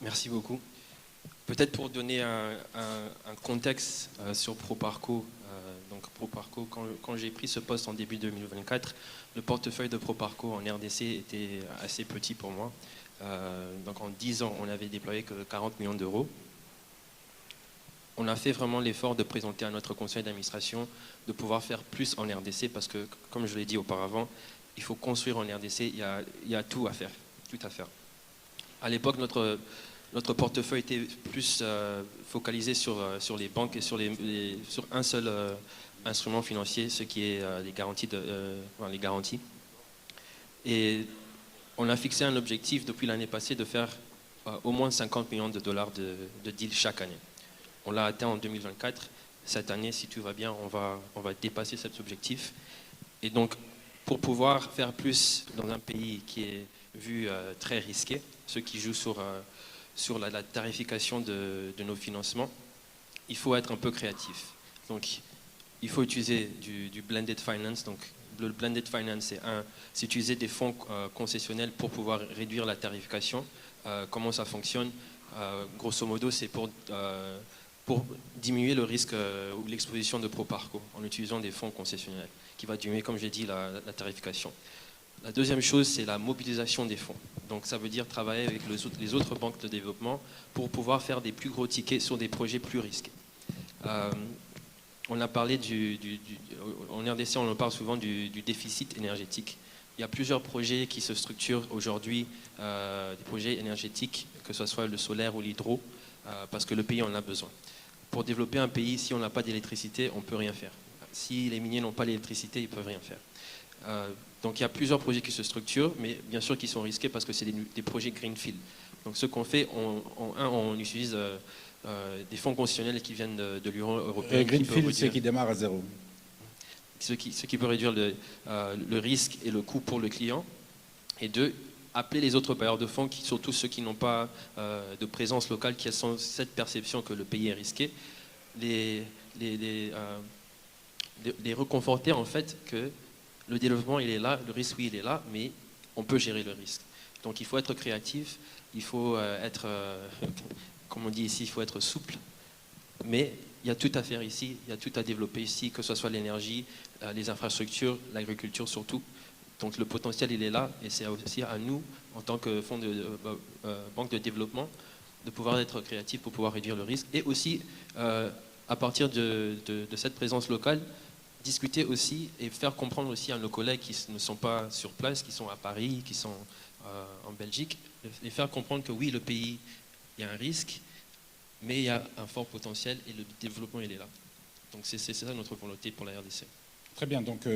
Merci beaucoup. Peut-être pour donner un contexte sur ProParco. Donc ProParco, quand j'ai pris ce poste en début 2024, le portefeuille de ProParco en RDC était assez petit pour moi. Donc en 10 ans, on n'avait déployé que 40 millions d'euros. On a fait vraiment l'effort de présenter à notre conseil d'administration de pouvoir faire plus en RDC parce que, comme je l'ai dit auparavant, il faut construire en RDC, il y a tout à faire, tout à faire. À l'époque, notre portefeuille était plus focalisé sur les banques et sur un seul instrument financier, ce qui est les garanties. Les garanties. Et on a fixé un objectif depuis l'année passée de faire au moins 50 millions de dollars de deals chaque année. On l'a atteint en 2024. Cette année, si tout va bien, on va dépasser cet objectif. Et donc, pour pouvoir faire plus dans un pays qui est vu très risqué, ceux qui jouent sur la tarification de nos financements, il faut être un peu créatif. Donc, il faut utiliser du blended finance. Donc, le blended finance, c'est utiliser des fonds concessionnels pour pouvoir réduire la tarification. Comment ça fonctionne? Grosso modo, c'est pour diminuer le risque ou l'exposition de ProParco en utilisant des fonds concessionnels, qui va diminuer, comme j'ai dit, la tarification. La deuxième chose, c'est la mobilisation des fonds. Donc ça veut dire travailler avec les autres banques de développement pour pouvoir faire des plus gros tickets sur des projets plus risqués. On a parlé en RDC, on en parle souvent du déficit énergétique. Il y a plusieurs projets qui se structurent aujourd'hui, des projets énergétiques, que ce soit le solaire ou l'hydro, parce que le pays en a besoin. Pour développer un pays, si on n'a pas d'électricité, on ne peut rien faire. Si les miniers n'ont pas l'électricité, ils ne peuvent rien faire. Donc il y a plusieurs projets qui se structurent, mais bien sûr qui sont risqués parce que c'est des projets greenfield. Donc ce qu'on fait, on utilise des fonds concessionnels qui viennent de l'Union européenne. Greenfield, c'est qui démarre à zéro. Ce qui peut réduire le risque et le coût pour le client. Et deux, appeler les autres bailleurs de fonds, surtout ceux qui n'ont pas de présence locale, qui ont cette perception que le pays est risqué, les reconforter en fait que le développement il est là, le risque oui il est là, mais on peut gérer le risque. Donc il faut être créatif, il faut être, comme on dit ici, il faut être souple, mais il y a tout à faire ici, il y a tout à développer ici, que ce soit l'énergie, les infrastructures, l'agriculture surtout. Donc le potentiel il est là et c'est aussi à nous, en tant que fonds banque de développement, de pouvoir être créatif pour pouvoir réduire le risque et aussi à partir de cette présence locale, discuter aussi et faire comprendre aussi à nos collègues qui ne sont pas sur place, qui sont à Paris, qui sont en Belgique, les faire comprendre que oui, le pays, il y a un risque, mais il y a un fort potentiel et le développement, il est là. Donc c'est ça notre volonté pour la RDC. Très bien, donc